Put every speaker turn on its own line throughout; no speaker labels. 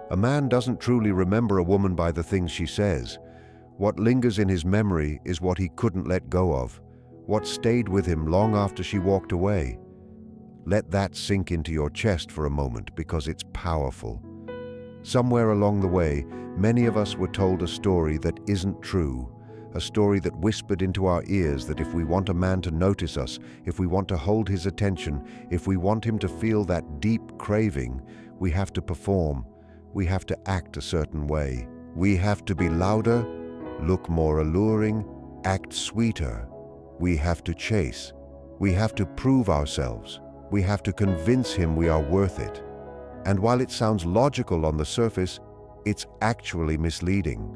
A man doesn't truly remember a woman by the things she says. What lingers in his memory is what he couldn't let go of, what stayed with him long after she walked away. Let that sink into your chest for a moment, because it's powerful. Somewhere along the way, many of us were told a story that isn't true, a story that whispered into our ears that if we want a man to notice us, if we want to hold his attention, if we want him to feel that deep craving, we have to perform, we have to act a certain way. We have to be louder, look more alluring, act sweeter. We have to chase. We have to prove ourselves. We have to convince him we are worth it. And while it sounds logical on the surface, it's actually misleading.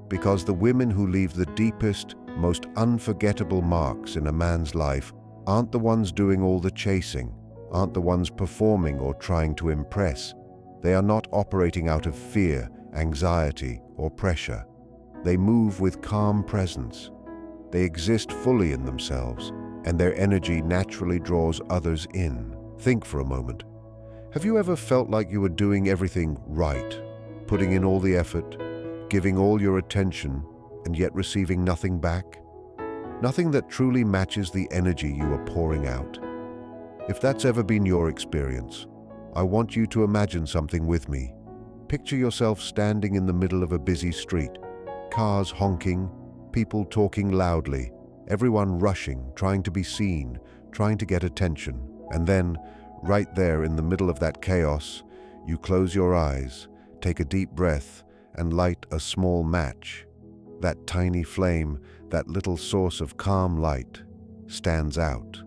Because the women who leave the deepest, most unforgettable marks in a man's life aren't the ones doing all the chasing, aren't the ones performing or trying to impress. They are not operating out of fear, anxiety, or pressure. They move with calm presence. They exist fully in themselves, and their energy naturally draws others in. Think for a moment. Have you ever felt like you were doing everything right, putting in all the effort, giving all your attention, and yet receiving nothing back? Nothing that truly matches the energy you are pouring out. If that's ever been your experience, I want you to imagine something with me. Picture yourself standing in the middle of a busy street, cars honking, people talking loudly, everyone rushing, trying to be seen, trying to get attention. And then, right there in the middle of that chaos, you close your eyes, take a deep breath, and light a small match. That tiny flame, that little source of calm light, stands out.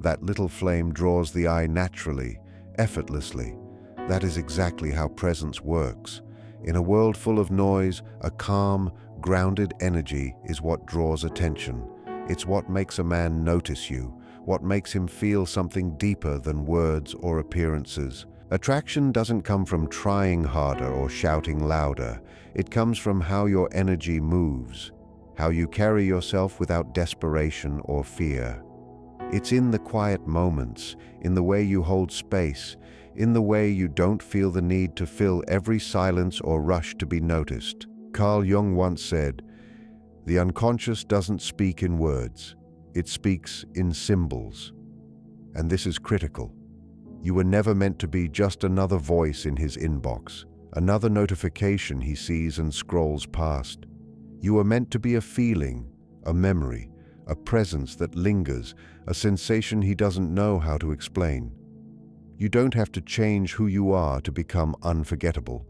That little flame draws the eye naturally, effortlessly. That is exactly how presence works. In a world full of noise, a calm, grounded energy is what draws attention. It's what makes a man notice you, what makes him feel something deeper than words or appearances. Attraction doesn't come from trying harder or shouting louder. It comes from how your energy moves, how you carry yourself without desperation or fear. It's in the quiet moments, in the way you hold space, in the way you don't feel the need to fill every silence or rush to be noticed. Carl Jung once said, "The unconscious doesn't speak in words, it speaks in symbols." And this is critical. You were never meant to be just another voice in his inbox, another notification he sees and scrolls past. You were meant to be a feeling, a memory, a presence that lingers, a sensation he doesn't know how to explain. You don't have to change who you are to become unforgettable.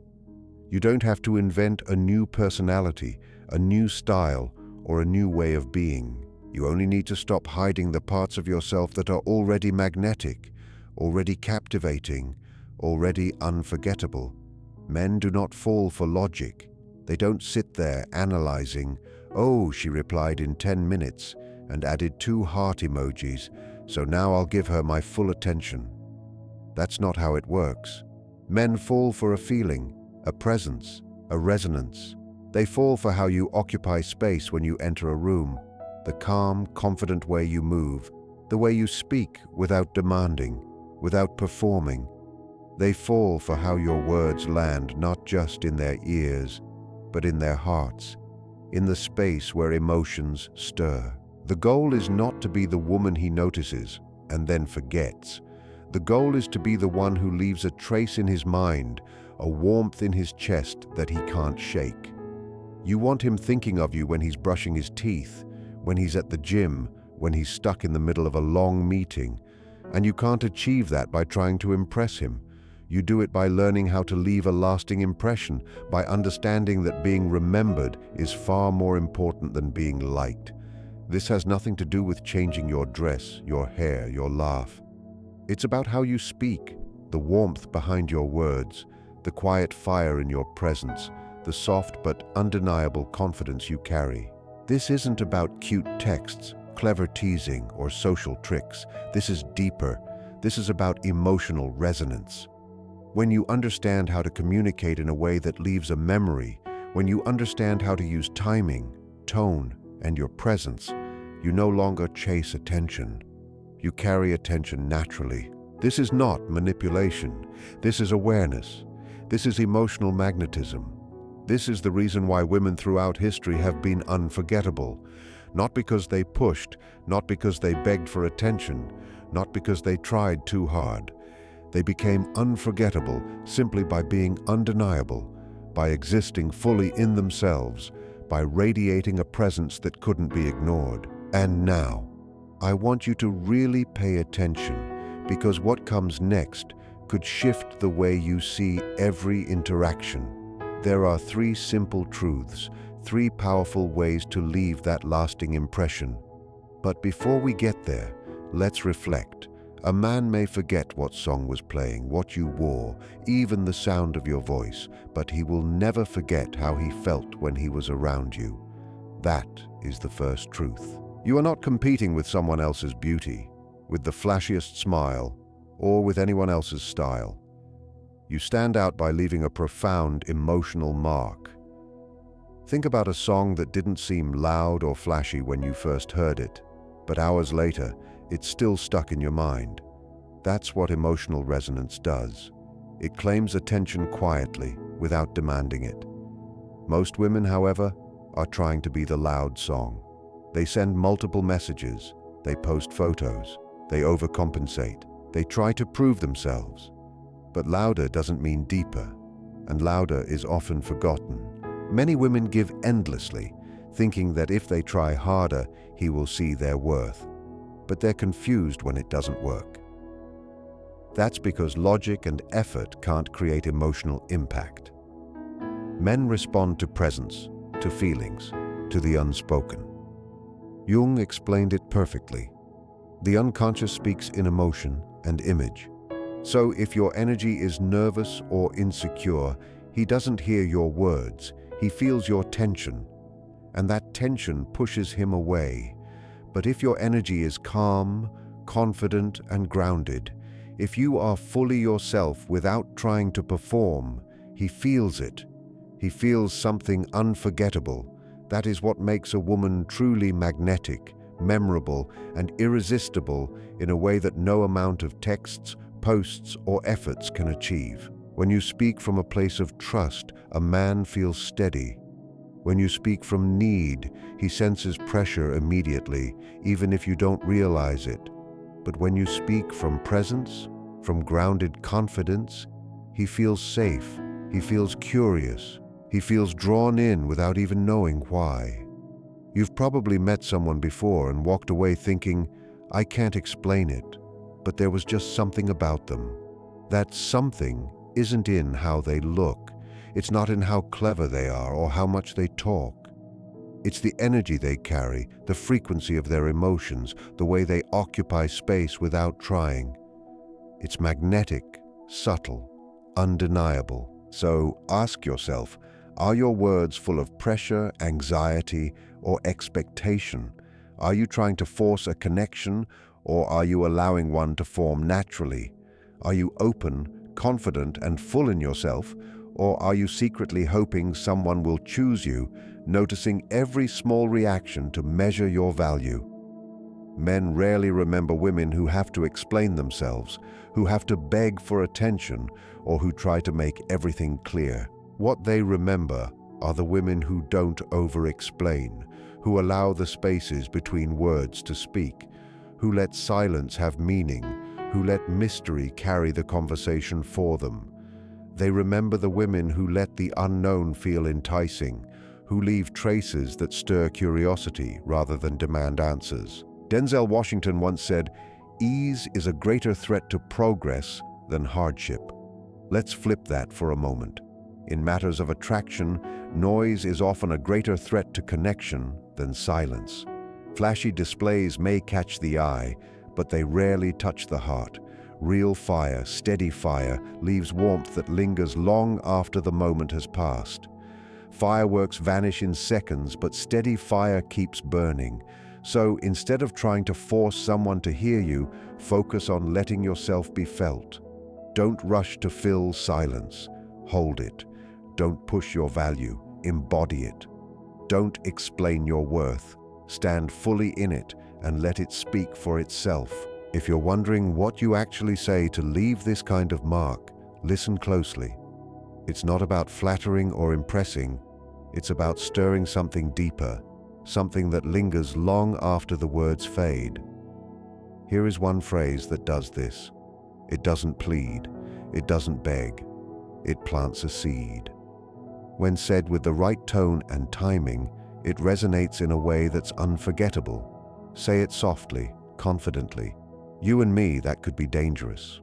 You don't have to invent a new personality, a new style, or a new way of being. You only need to stop hiding the parts of yourself that are already magnetic, already captivating, already unforgettable. Men do not fall for logic. They don't sit there analyzing, "Oh, she replied in 10 minutes and added 2 heart emojis, so now I'll give her my full attention." That's not how it works. Men fall for a feeling, a presence, a resonance. They fall for how you occupy space when you enter a room, the calm, confident way you move, the way you speak without demanding, without performing. They fall for how your words land not just in their ears, but in their hearts, in the space where emotions stir. The goal is not to be the woman he notices and then forgets. The goal is to be the one who leaves a trace in his mind, a warmth in his chest that he can't shake. You want him thinking of you when he's brushing his teeth, when he's at the gym, when he's stuck in the middle of a long meeting. And you can't achieve that by trying to impress him. You do it by learning how to leave a lasting impression, by understanding that being remembered is far more important than being liked. This has nothing to do with changing your dress, your hair, your laugh. It's about how you speak, the warmth behind your words, the quiet fire in your presence, the soft but undeniable confidence you carry. This isn't about cute texts, clever teasing, or social tricks. This is deeper. This is about emotional resonance. When you understand how to communicate in a way that leaves a memory, when you understand how to use timing, tone, and your presence, you no longer chase attention. You carry attention naturally. This is not manipulation. This is awareness. This is emotional magnetism. This is the reason why women throughout history have been unforgettable. Not because they pushed, not because they begged for attention, not because they tried too hard. They became unforgettable simply by being undeniable, by existing fully in themselves, by radiating a presence that couldn't be ignored. And now, I want you to really pay attention, because what comes next could shift the way you see every interaction. There are 3 simple truths, 3 powerful ways to leave that lasting impression. But before we get there, let's reflect. A man may forget what song was playing, what you wore, even the sound of your voice, but he will never forget how he felt when he was around you. That is the first truth. You are not competing with someone else's beauty, with the flashiest smile, or with anyone else's style. You stand out by leaving a profound emotional mark. Think about a song that didn't seem loud or flashy when you first heard it, but hours later, it's still stuck in your mind. That's what emotional resonance does. It claims attention quietly, without demanding it. Most women, however, are trying to be the loud song. They send multiple messages, they post photos, they overcompensate, they try to prove themselves. But louder doesn't mean deeper, and louder is often forgotten. Many women give endlessly, thinking that if they try harder, he will see their worth. But they're confused when it doesn't work. That's because logic and effort can't create emotional impact. Men respond to presence, to feelings, to the unspoken. Jung explained it perfectly. The unconscious speaks in emotion and image. So if your energy is nervous or insecure, he doesn't hear your words, he feels your tension, and that tension pushes him away. But if your energy is calm, confident, and grounded, if you are fully yourself without trying to perform, he feels it. He feels something unforgettable. That is what makes a woman truly magnetic, memorable, and irresistible in a way that no amount of texts, posts, or efforts can achieve. When you speak from a place of trust, a man feels steady. When you speak from need, he senses pressure immediately, even if you don't realize it. But when you speak from presence, from grounded confidence, he feels safe, he feels curious, he feels drawn in without even knowing why. You've probably met someone before and walked away thinking, I can't explain it, but there was just something about them. That something isn't in how they look. It's not in how clever they are or how much they talk. It's the energy they carry, the frequency of their emotions, the way they occupy space without trying. It's magnetic, subtle, undeniable. So ask yourself, are your words full of pressure, anxiety, or expectation? Are you trying to force a connection, or are you allowing one to form naturally? Are you open, confident, and full in yourself, or are you secretly hoping someone will choose you, noticing every small reaction to measure your value? Men rarely remember women who have to explain themselves, who have to beg for attention, or who try to make everything clear. What they remember are the women who don't over-explain, who allow the spaces between words to speak, who let silence have meaning, who let mystery carry the conversation for them. They remember the women who let the unknown feel enticing, who leave traces that stir curiosity rather than demand answers. Denzel Washington once said, "Ease is a greater threat to progress than hardship." Let's flip that for a moment. In matters of attraction, noise is often a greater threat to connection than silence. Flashy displays may catch the eye, but they rarely touch the heart. Real fire, steady fire, leaves warmth that lingers long after the moment has passed. Fireworks vanish in seconds, but steady fire keeps burning. So instead of trying to force someone to hear you, focus on letting yourself be felt. Don't rush to fill silence. Hold it. Don't push your value. Embody it. Don't explain your worth. Stand fully in it and let it speak for itself. If you're wondering what you actually say to leave this kind of mark, listen closely. It's not about flattering or impressing. It's about stirring something deeper, something that lingers long after the words fade. Here is one phrase that does this. It doesn't plead. It doesn't beg. It plants a seed. When said with the right tone and timing, it resonates in a way that's unforgettable. Say it softly, confidently. You and me, that could be dangerous.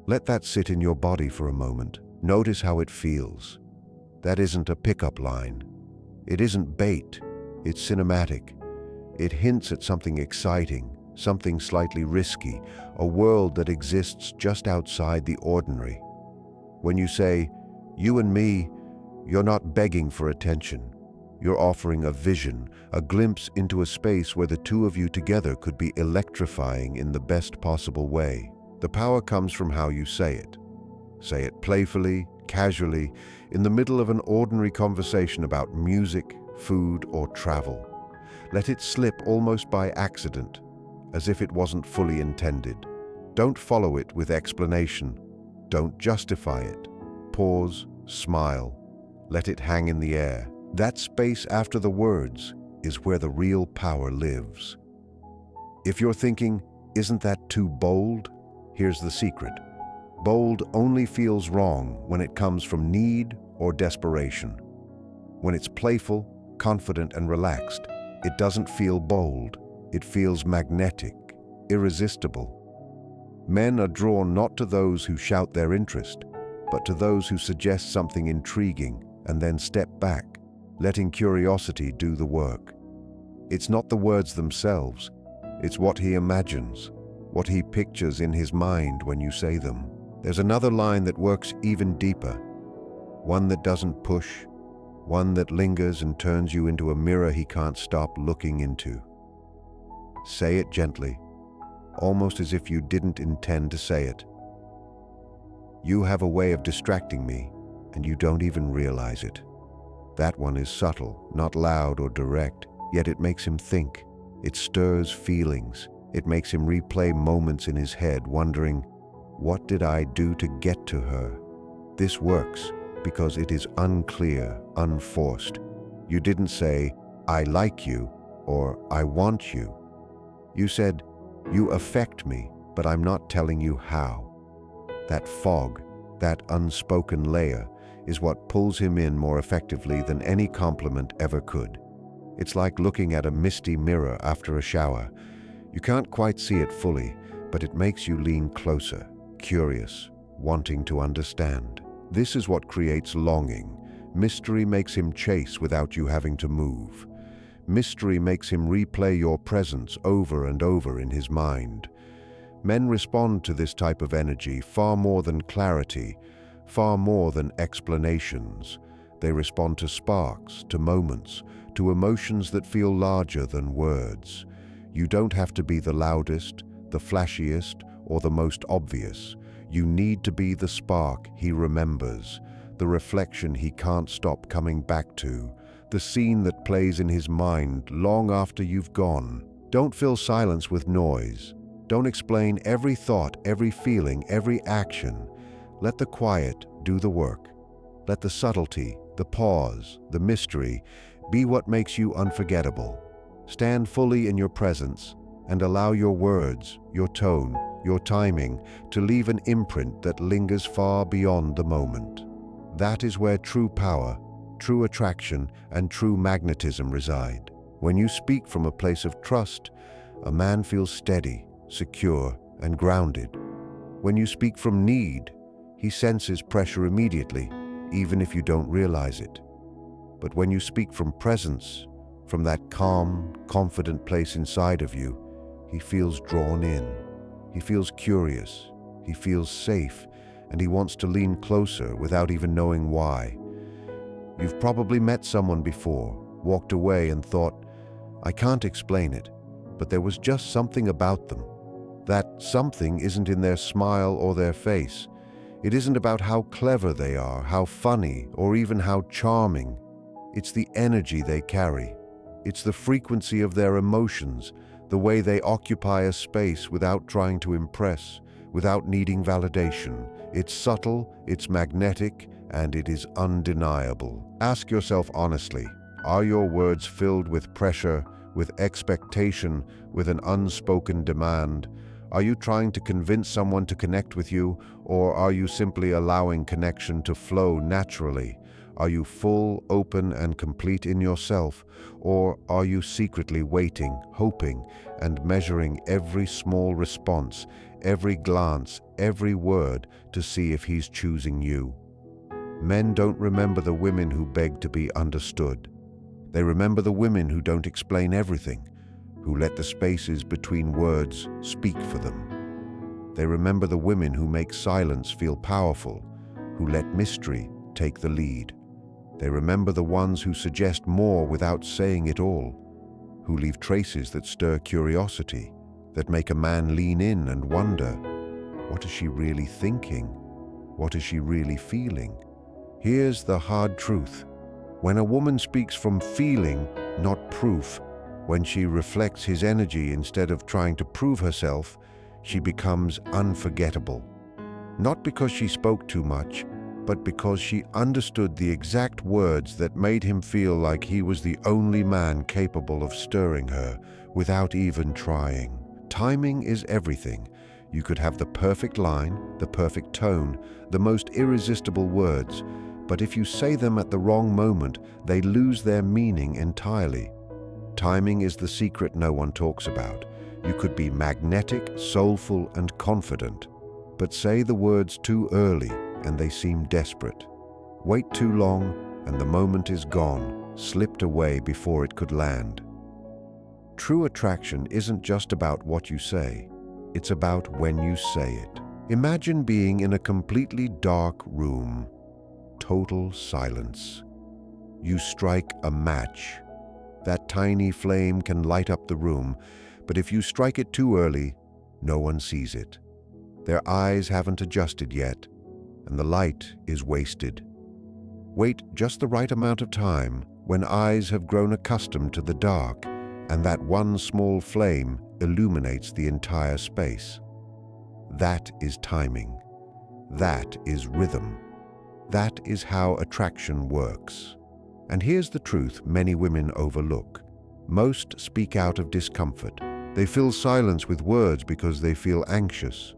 Let that sit in your body for a moment. Notice how it feels. That isn't a pickup line. It isn't bait. It's cinematic. It hints at something exciting, something slightly risky, a world that exists just outside the ordinary. When you say, you and me, you're not begging for attention. You're offering a vision, a glimpse into a space where the two of you together could be electrifying in the best possible way. The power comes from how you say it. Say it playfully, casually, in the middle of an ordinary conversation about music, food, or travel. Let it slip almost by accident, as if it wasn't fully intended. Don't follow it with explanation. Don't justify it. Pause, smile, let it hang in the air. That space after the words is where the real power lives. If you're thinking, isn't that too bold? Here's the secret. Bold only feels wrong when it comes from need or desperation. When it's playful, confident, and relaxed, it doesn't feel bold. It feels magnetic, irresistible. Men are drawn not to those who shout their interest, but to those who suggest something intriguing and then step back, letting curiosity do the work. It's not the words themselves, it's what he imagines, what he pictures in his mind when you say them. There's another line that works even deeper, one that doesn't push, one that lingers and turns you into a mirror he can't stop looking into. Say it gently, almost as if you didn't intend to say it. You have a way of distracting me, and you don't even realize it. That one is subtle, not loud or direct, yet it makes him think. It stirs feelings. It makes him replay moments in his head, wondering, what did I do to get to her? This works because it is unclear, unforced. You didn't say, I like you, or I want you. You said, you affect me, but I'm not telling you how. That fog, that unspoken layer, is what pulls him in more effectively than any compliment ever could. It's like looking at a misty mirror after a shower. You can't quite see it fully, but it makes you lean closer, curious, wanting to understand. This is what creates longing. Mystery makes him chase without you having to move. Mystery makes him replay your presence over and over in his mind. Men respond to this type of energy far more than clarity, far more than explanations. They respond to sparks, to moments, to emotions that feel larger than words. You don't have to be the loudest, the flashiest, or the most obvious. You need to be the spark he remembers, the reflection he can't stop coming back to, the scene that plays in his mind long after you've gone. Don't fill silence with noise. Don't explain every thought, every feeling, every action. Let the quiet do the work. Let the subtlety, the pause, the mystery be what makes you unforgettable. Stand fully in your presence and allow your words, your tone, your timing to leave an imprint that lingers far beyond the moment. That is where true power, true attraction, and true magnetism reside. When you speak from a place of trust, a man feels steady, secure, and grounded. When you speak from need, he senses pressure immediately, even if you don't realize it. But when you speak from presence, from that calm, confident place inside of you, he feels drawn in. He feels curious, he feels safe, and he wants to lean closer without even knowing why. You've probably met someone before, walked away and thought, I can't explain it, but there was just something about them. That something isn't in their smile or their face. It isn't about how clever they are, how funny, or even how charming. It's the energy they carry. It's the frequency of their emotions, the way they occupy a space without trying to impress, without needing validation. It's subtle, it's magnetic, and it is undeniable. Ask yourself honestly, are your words filled with pressure, with expectation, with an unspoken demand? Are you trying to convince someone to connect with you, or are you simply allowing connection to flow naturally? Are you full, open, and complete in yourself, or are you secretly waiting, hoping, and measuring every small response, every glance, every word to see if he's choosing you? Men don't remember the women who beg to be understood. They remember the women who don't explain everything, who let the spaces between words speak for them. They remember the women who make silence feel powerful, who let mystery take the lead. They remember the ones who suggest more without saying it all, who leave traces that stir curiosity, that make a man lean in and wonder, what is she really thinking? What is she really feeling? Here's the hard truth. When a woman speaks from feeling, not proof, when she reflects his energy instead of trying to prove herself, she becomes unforgettable. Not because she spoke too much, but because she understood the exact words that made him feel like he was the only man capable of stirring her without even trying. Timing is everything. You could have the perfect line, the perfect tone, the most irresistible words, but if you say them at the wrong moment, they lose their meaning entirely. Timing is the secret no one talks about. You could be magnetic, soulful, and confident, but say the words too early and they seem desperate. Wait too long and the moment is gone, slipped away before it could land. True attraction isn't just about what you say, it's about when you say it. Imagine being in a completely dark room. Total silence. You strike a match. That tiny flame can light up the room, but if you strike it too early, no one sees it. Their eyes haven't adjusted yet, and the light is wasted. Wait just the right amount of time when eyes have grown accustomed to the dark, and that one small flame illuminates the entire space. That is timing. That is rhythm. That is how attraction works. And here's the truth many women overlook. Most speak out of discomfort. They fill silence with words because they feel anxious.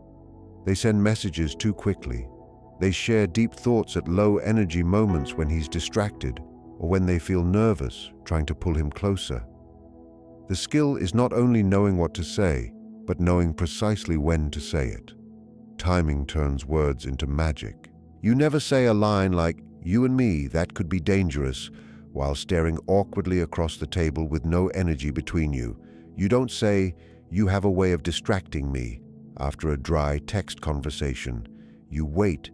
They send messages too quickly. They share deep thoughts at low energy moments when he's distracted or when they feel nervous, trying to pull him closer. The skill is not only knowing what to say, but knowing precisely when to say it. Timing turns words into magic. You never say a line like, "You and me, that could be dangerous," while staring awkwardly across the table with no energy between you. You don't say, "You have a way of distracting me," after a dry text conversation. You wait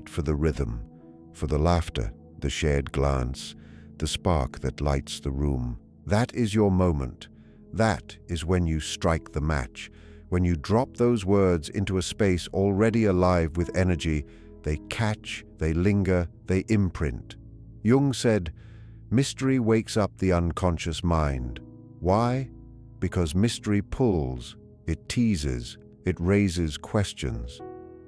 for the rhythm, for the laughter, the shared glance, the spark that lights the room. That is your moment. That is when you strike the match. When you drop those words into a space already alive with energy, they catch, they linger, they imprint. Jung said, "Mystery wakes up the unconscious mind." Why? Because mystery pulls, it teases, it raises questions.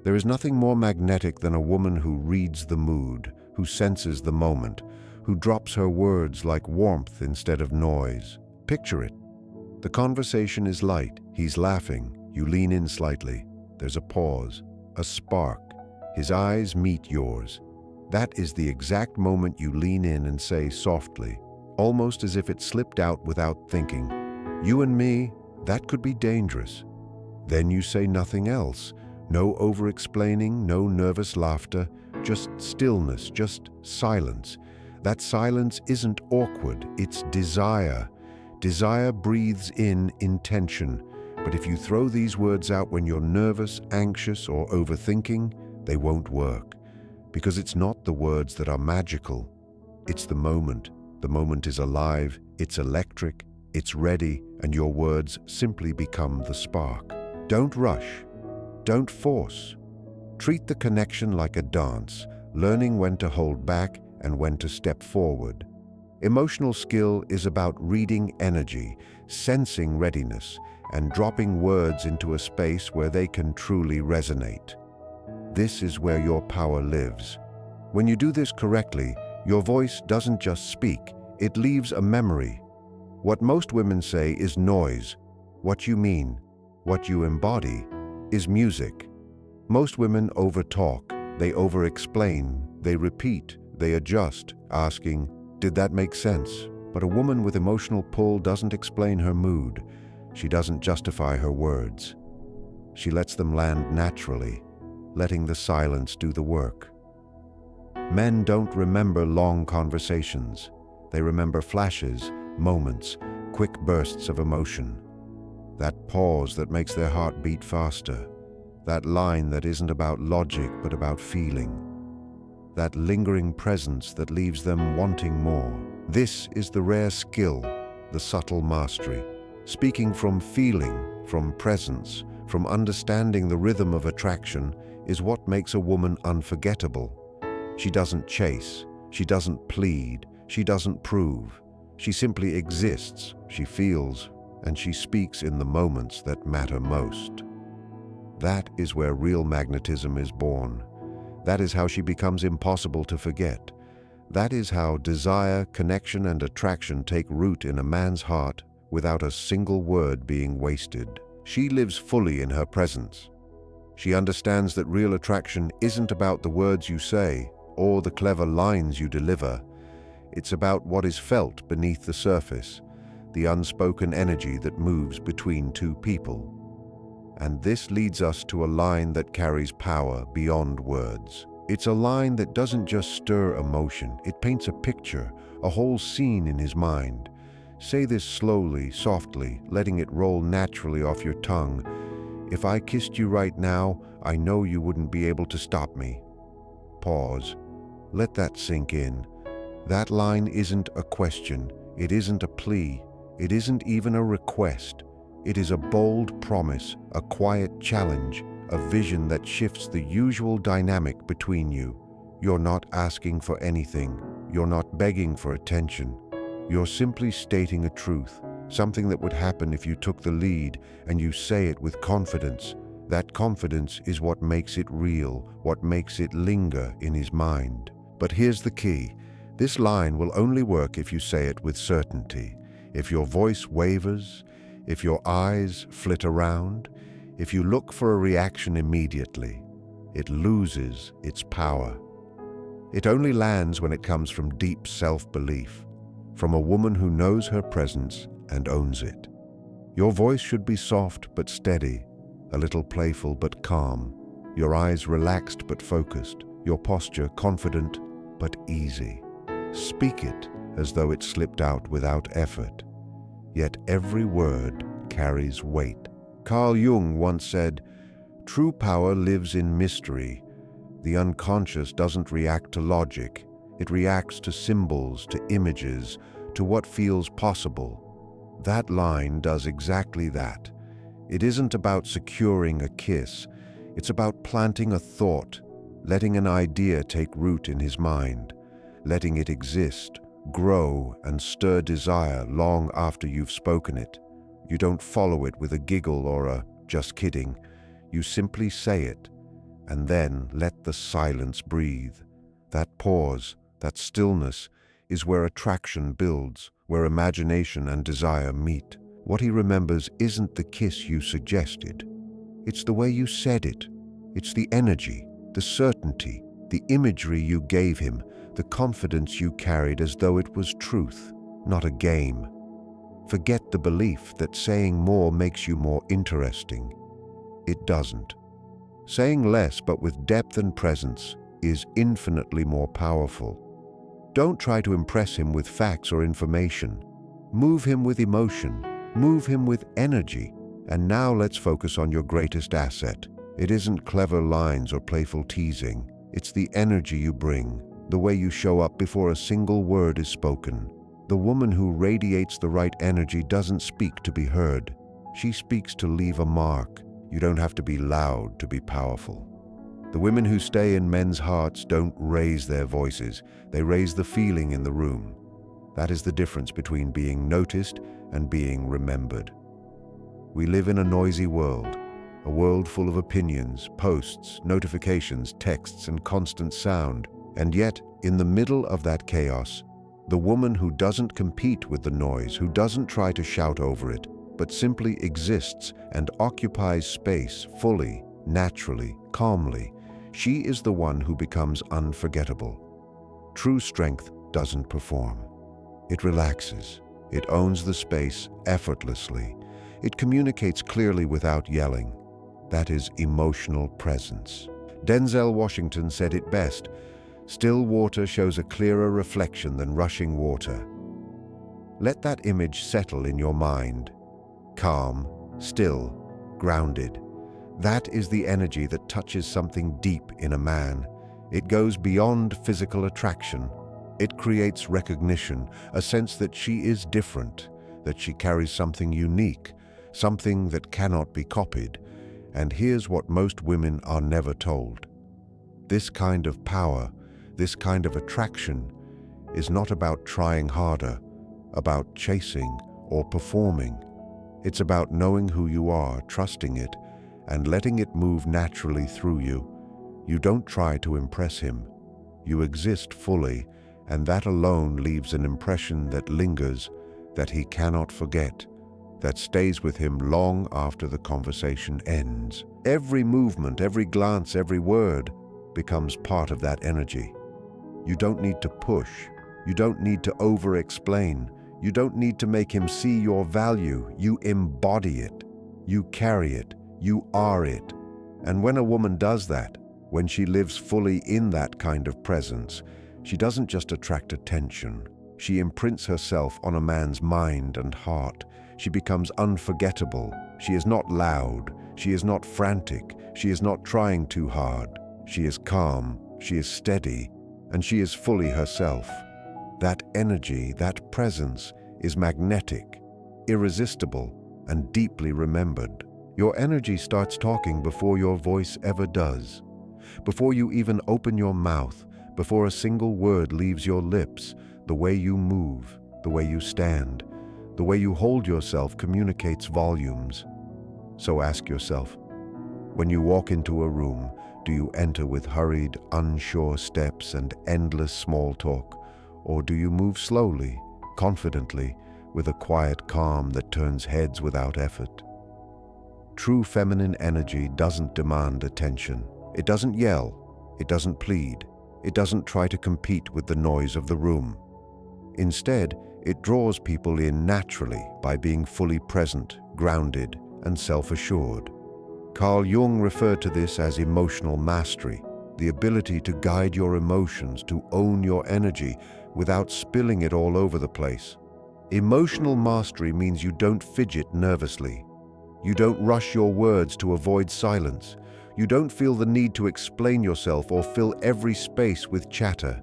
There is nothing more magnetic than a woman who reads the mood, who senses the moment, who drops her words like warmth instead of noise. Picture it. The conversation is light, he's laughing, you lean in slightly. There's a pause, a spark. His eyes meet yours. That is the exact moment you lean in and say softly, almost as if it slipped out without thinking, "You and me, that could be dangerous." Then you say nothing else. No over-explaining, no nervous laughter, just stillness, just silence. That silence isn't awkward, it's desire. Desire breathes in intention. But if you throw these words out when you're nervous, anxious, or overthinking, they won't work. Because it's not the words that are magical. It's the moment. The moment is alive, it's electric, it's ready, and your words simply become the spark. Don't rush. Don't force. Treat the connection like a dance, learning when to hold back and when to step forward. Emotional skill is about reading energy, sensing readiness, and dropping words into a space where they can truly resonate. This is where your power lives. When you do this correctly, your voice doesn't just speak, it leaves a memory. What most women say is noise. What you mean, what you embody, is music. Most women overtalk, they over-explain, they repeat, they adjust, asking, "Did that make sense?" But a woman with emotional pull doesn't explain her mood. She doesn't justify her words. She lets them land naturally, letting the silence do the work. Men don't remember long conversations. They remember flashes, moments, quick bursts of emotion. That pause that makes their heart beat faster. That line that isn't about logic but about feeling. That lingering presence that leaves them wanting more. This is the rare skill, the subtle mastery. Speaking from feeling, from presence, from understanding the rhythm of attraction is what makes a woman unforgettable. She doesn't chase, she doesn't plead, she doesn't prove. She simply exists, she feels, and she speaks in the moments that matter most. That is where real magnetism is born. That is how she becomes impossible to forget. That is how desire, connection, and attraction take root in a man's heart without a single word being wasted. She lives fully in her presence. She understands that real attraction isn't about the words you say or the clever lines you deliver. It's about what is felt beneath the surface, the unspoken energy that moves between two people. And this leads us to a line that carries power beyond words. It's a line that doesn't just stir emotion, it paints a picture, a whole scene in his mind. Say this slowly, softly, letting it roll naturally off your tongue. "If I kissed you right now, I know you wouldn't be able to stop me." Pause. Let that sink in. That line isn't a question, it isn't a plea, it isn't even a request. It is a bold promise, a quiet challenge, a vision that shifts the usual dynamic between you. You're not asking for anything. You're not begging for attention. You're simply stating a truth, something that would happen if you took the lead, and you say it with confidence. That confidence is what makes it real, what makes it linger in his mind. But here's the key. This line will only work if you say it with certainty. If your voice wavers, if your eyes flit around, if you look for a reaction immediately, it loses its power. It only lands when it comes from deep self-belief, from a woman who knows her presence and owns it. Your voice should be soft but steady, a little playful but calm, your eyes relaxed but focused, your posture confident but easy. Speak it as though it slipped out without effort. Yet every word carries weight. Carl Jung once said, "True power lives in mystery. The unconscious doesn't react to logic. It reacts to symbols, to images, to what feels possible." That line does exactly that. It isn't about securing a kiss. It's about planting a thought, letting an idea take root in his mind, letting it exist, grow, and stir desire long after you've spoken it. You don't follow it with a giggle or a "just kidding." You simply say it, and then let the silence breathe. That pause, that stillness, is where attraction builds, where imagination and desire meet. What he remembers isn't the kiss you suggested. It's the way you said it. It's the energy, the certainty, the imagery you gave him, the confidence you carried as though it was truth, not a game. Forget the belief that saying more makes you more interesting. It doesn't. Saying less but with depth and presence is infinitely more powerful. Don't try to impress him with facts or information. Move him with emotion. Move him with energy. And now let's focus on your greatest asset. It isn't clever lines or playful teasing. It's the energy you bring, the way you show up before a single word is spoken. The woman who radiates the right energy doesn't speak to be heard. She speaks to leave a mark. You don't have to be loud to be powerful. The women who stay in men's hearts don't raise their voices. They raise the feeling in the room. That is the difference between being noticed and being remembered. We live in a noisy world, a world full of opinions, posts, notifications, texts, and constant sound. And yet, in the middle of that chaos, the woman who doesn't compete with the noise, who doesn't try to shout over it, but simply exists and occupies space fully, naturally, calmly, she is the one who becomes unforgettable. True strength doesn't perform. It relaxes. It owns the space effortlessly. It communicates clearly without yelling. That is emotional presence. Denzel Washington said it best, "Still water shows a clearer reflection than rushing water." Let that image settle in your mind. Calm, still, grounded. That is the energy that touches something deep in a man. It goes beyond physical attraction. It creates recognition, a sense that she is different, that she carries something unique, something that cannot be copied. And here's what most women are never told. This kind of power, this kind of attraction, is not about trying harder, about chasing or performing. It's about knowing who you are, trusting it, and letting it move naturally through you. You don't try to impress him. You exist fully, and that alone leaves an impression that lingers, that he cannot forget, that stays with him long after the conversation ends. Every movement, every glance, every word becomes part of that energy. You don't need to push. You don't need to over-explain. You don't need to make him see your value. You embody it. You carry it. You are it. And when a woman does that, when she lives fully in that kind of presence, she doesn't just attract attention. She imprints herself on a man's mind and heart. She becomes unforgettable. She is not loud. She is not frantic. She is not trying too hard. She is calm. She is steady. And she is fully herself. That energy, that presence, is magnetic, irresistible, and deeply remembered. Your energy starts talking before your voice ever does. Before you even open your mouth, before a single word leaves your lips, the way you move, the way you stand, the way you hold yourself communicates volumes. So ask yourself, when you walk into a room, do you enter with hurried, unsure steps and endless small talk, or do you move slowly, confidently, with a quiet calm that turns heads without effort? True feminine energy doesn't demand attention. It doesn't yell. It doesn't plead. It doesn't try to compete with the noise of the room. Instead, it draws people in naturally by being fully present, grounded, and self-assured. Carl Jung referred to this as emotional mastery, the ability to guide your emotions, to own your energy without spilling it all over the place. Emotional mastery means you don't fidget nervously. You don't rush your words to avoid silence. You don't feel the need to explain yourself or fill every space with chatter.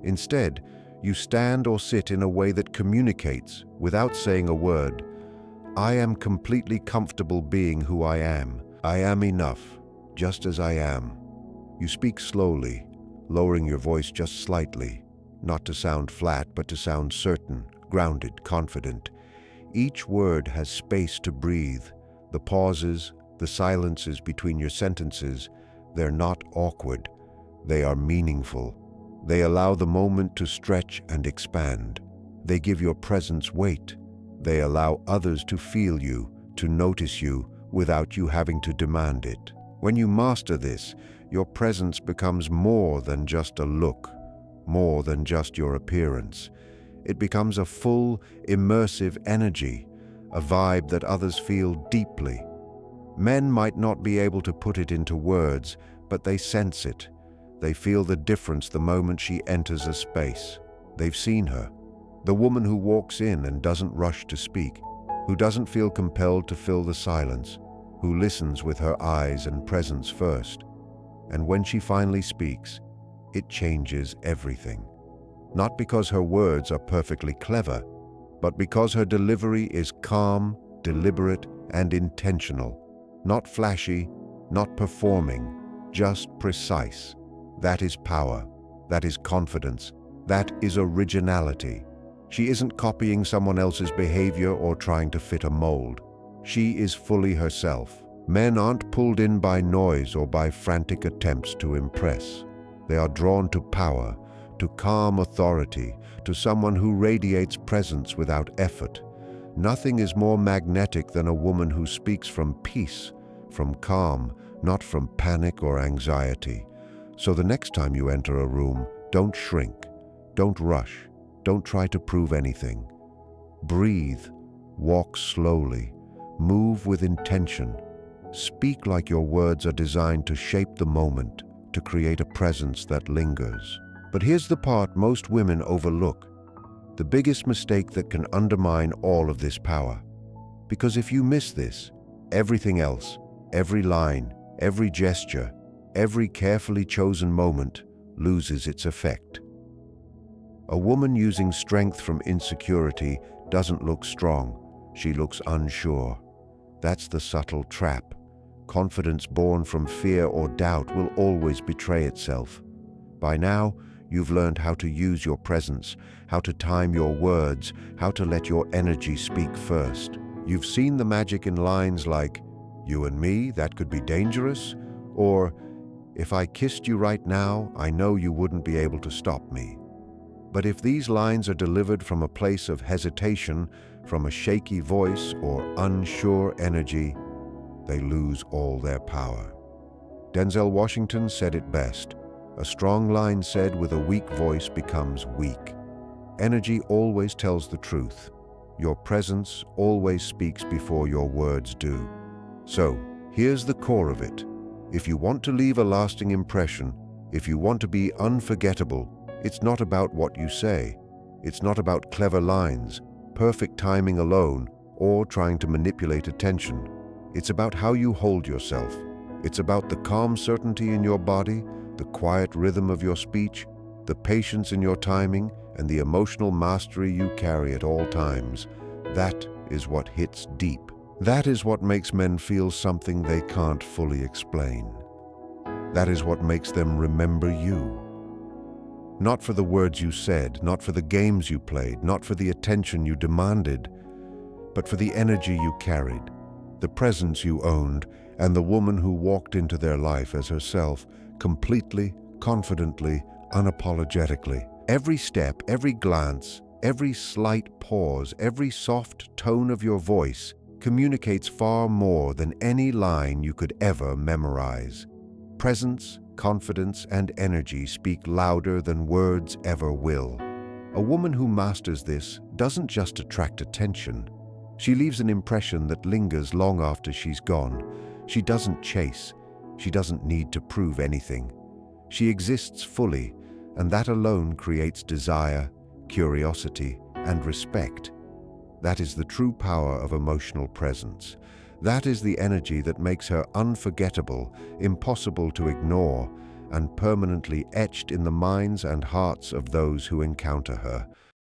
Instead, you stand or sit in a way that communicates, without saying a word. I am completely comfortable being who I am. I am enough, just as I am. You speak slowly, lowering your voice just slightly, not to sound flat, but to sound certain, grounded, confident. Each word has space to breathe. The pauses, the silences between your sentences, they're not awkward. They are meaningful. They allow the moment to stretch and expand. They give your presence weight. They allow others to feel you, to notice you, without you having to demand it. When you master this, your presence becomes more than just a look, more than just your appearance. It becomes a full, immersive energy, a vibe that others feel deeply. Men might not be able to put it into words, but they sense it. They feel the difference the moment she enters a space. They've seen her. The woman who walks in and doesn't rush to speak, who doesn't feel compelled to fill the silence, who listens with her eyes and presence first. And when she finally speaks, it changes everything. Not because her words are perfectly clever, but because her delivery is calm, deliberate, and intentional. Not flashy, not performing, just precise. That is power. That is confidence. That is originality. She isn't copying someone else's behavior or trying to fit a mold. She is fully herself. Men aren't pulled in by noise or by frantic attempts to impress. They are drawn to power, to calm authority, to someone who radiates presence without effort. Nothing is more magnetic than a woman who speaks from peace, from calm, not from panic or anxiety. So the next time you enter a room, don't shrink, don't rush, don't try to prove anything. Breathe, walk slowly, move with intention. Speak like your words are designed to shape the moment, to create a presence that lingers. But here's the part most women overlook, the biggest mistake that can undermine all of this power. Because if you miss this, everything else, every line, every gesture, every carefully chosen moment loses its effect. A woman using strength from insecurity doesn't look strong, she looks unsure. That's the subtle trap. Confidence born from fear or doubt will always betray itself. By now, you've learned how to use your presence, how to time your words, how to let your energy speak first. You've seen the magic in lines like, "You and me, that could be dangerous," or, "If I kissed you right now, I know you wouldn't be able to stop me." But if these lines are delivered from a place of hesitation, from a shaky voice or unsure energy, they lose all their power. Denzel Washington said it best, "A strong line said with a weak voice becomes weak." Energy always tells the truth. Your presence always speaks before your words do. So, here's the core of it. If you want to leave a lasting impression, if you want to be unforgettable, it's not about what you say. It's not about clever lines, perfect timing alone, or trying to manipulate attention. It's about how you hold yourself. It's about the calm certainty in your body, the quiet rhythm of your speech, the patience in your timing, and the emotional mastery you carry at all times. That is what hits deep. That is what makes men feel something they can't fully explain. That is what makes them remember you. Not for the words you said, not for the games you played, not for the attention you demanded, but for the energy you carried, the presence you owned, and the woman who walked into their life as herself, completely, confidently, unapologetically. Every step, every glance, every slight pause, every soft tone of your voice communicates far more than any line you could ever memorize. Presence, confidence, and energy speak louder than words ever will. A woman who masters this doesn't just attract attention. She leaves an impression that lingers long after she's gone. She doesn't chase. She doesn't need to prove anything. She exists fully, and that alone creates desire, curiosity, and respect. That is the true power of emotional presence. That is the energy that makes her unforgettable, impossible to ignore, and permanently etched in the minds and hearts of those who encounter her.